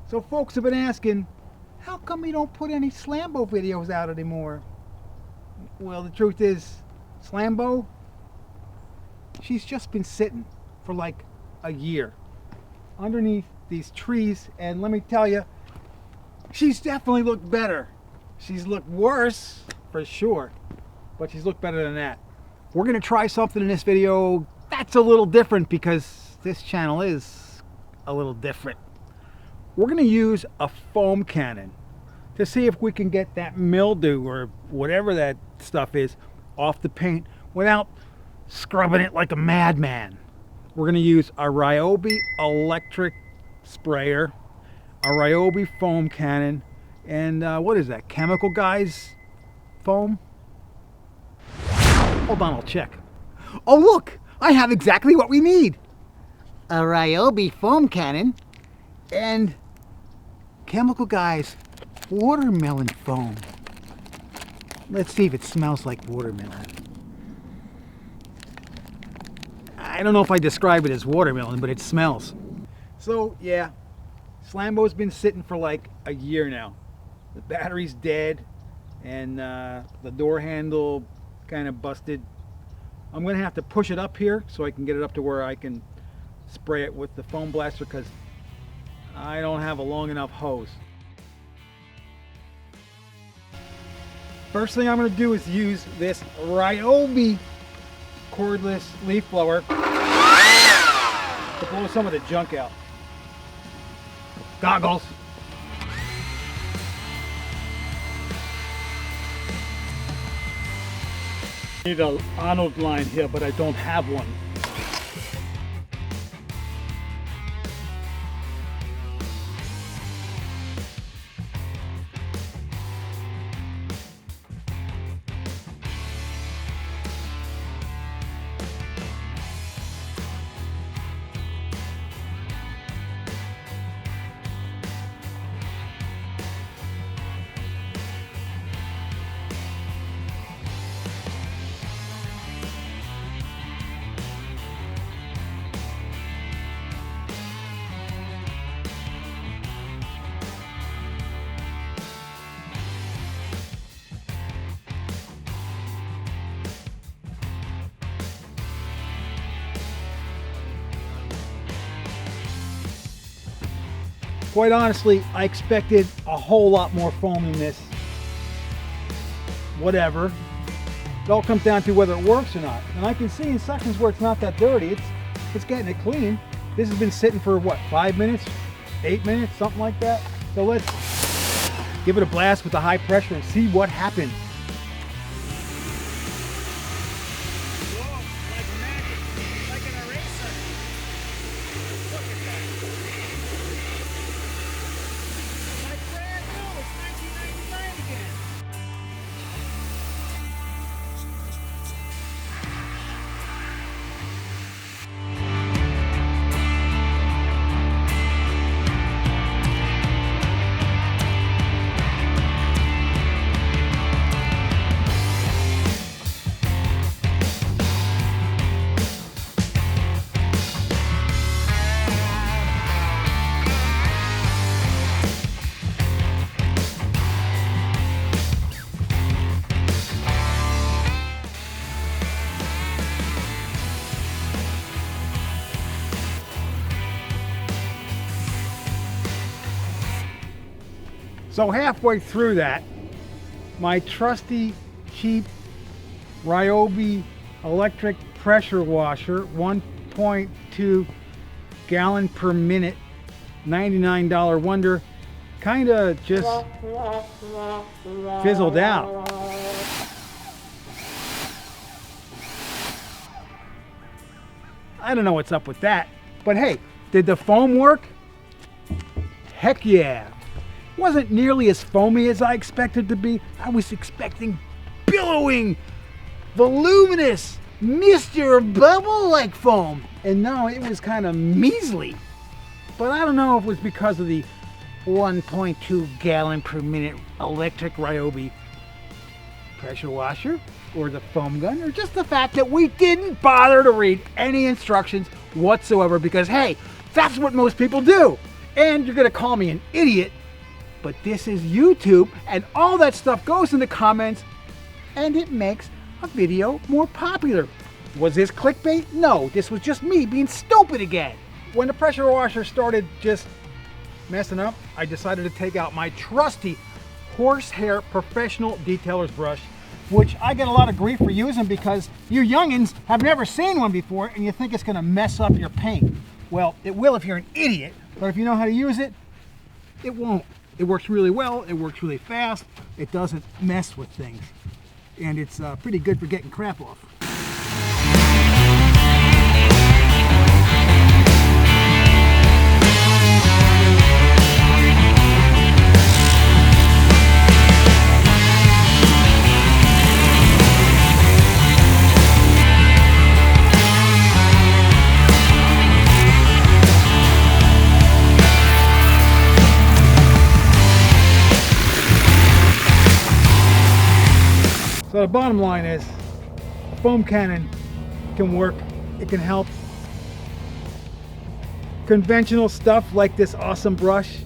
So folks have been asking, how come we don't put any Slambo videos out anymore? Well, the truth is, Slambo, she's just been sitting for like a year underneath these trees, and let me tell you, she's definitely looked better. She's looked worse, for sure, but she's looked better than that. We're gonna try something in this video that's a little different because this channel is a little different. We're gonna use a foam cannon to see if we can get that mildew or whatever that stuff is off the paint without scrubbing it like a madman. We're gonna use a Ryobi electric sprayer, a Ryobi foam cannon, and what is that, Chemical Guys foam? Hold on, I'll check. Oh look, I have exactly what we need. A Ryobi foam cannon and Chemical Guys watermelon foam. Let's see if it smells like watermelon. I don't know if I describe it as watermelon, but it smells. So yeah, Slambo's been sitting for like a year now. The battery's dead and the door handle kind of busted. I'm gonna have to push it up here so I can get it up to where I can spray it with the foam blaster because I don't have a long enough hose. First thing I'm gonna do is use this Ryobi cordless leaf blower to blow some of the junk out. Goggles. I need an Arnold line here, but I don't have one. Quite honestly, I expected a whole lot more foam in this. Whatever. It all comes down to whether it works or not. And I can see in sections where it's not that dirty, it's getting it clean. This has been sitting for what, 5 minutes, 8 minutes, something like that. So let's give it a blast with the high pressure and see what happens. So halfway through that, my trusty, cheap Ryobi electric pressure washer, 1.2 gallon per minute, $99 wonder, kind of just fizzled out. I don't know what's up with that, but hey, did the foam work? Heck yeah. Wasn't nearly as foamy as I expected to be. I was expecting billowing, voluminous, Mr. Bubble-like foam. And no, it was kind of measly. But I don't know if it was because of the 1.2 gallon per minute electric Ryobi pressure washer, or the foam gun, or just the fact that we didn't bother to read any instructions whatsoever because, hey, that's what most people do. And you're gonna call me an idiot, but this is YouTube, and all that stuff goes in the comments, and it makes a video more popular. Was this clickbait? No, this was just me being stupid again. When the pressure washer started just messing up, I decided to take out my trusty horsehair professional detailer's brush, which I get a lot of grief for using because you youngins have never seen one before and you think it's gonna mess up your paint. Well, it will if you're an idiot, but if you know how to use it, it won't. It works really well, it works really fast, it doesn't mess with things, and it's pretty good for getting crap off. So the bottom line is, a foam cannon can work, it can help. Conventional stuff like this awesome brush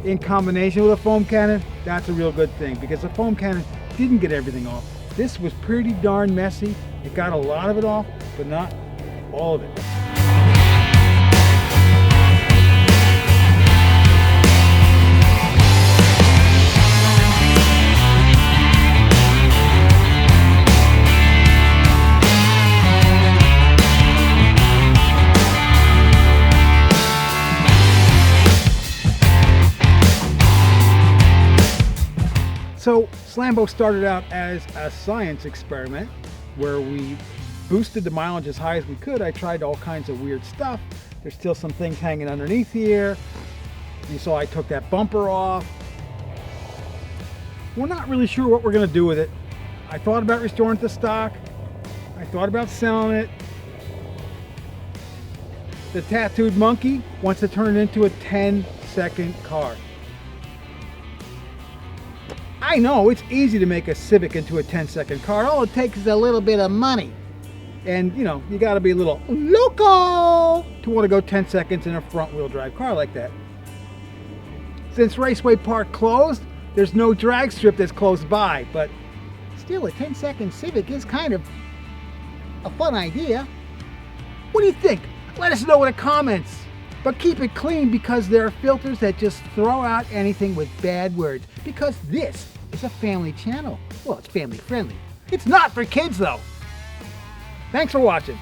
in combination with a foam cannon, that's a real good thing because the foam cannon didn't get everything off. This was pretty darn messy. It got a lot of it off, but not all of it. So Slambo started out as a science experiment where we boosted the mileage as high as we could. I tried all kinds of weird stuff. There's still some things hanging underneath here. You saw I took that bumper off. We're not really sure what we're gonna do with it. I thought about restoring it to stock. I thought about selling it. The tattooed monkey wants to turn it into a 10-second car. I know it's easy to make a Civic into a 10-second car. All it takes is a little bit of money. And you know, you gotta be a little loco to want to go 10 seconds in a front-wheel drive car like that. Since Raceway Park closed, there's no drag strip that's close by, but still a 10-second Civic is kind of a fun idea. What do you think? Let us know in the comments. But keep it clean because there are filters that just throw out anything with bad words. Because this is a family channel. Well, it's family friendly. It's not for kids though. Thanks for watching.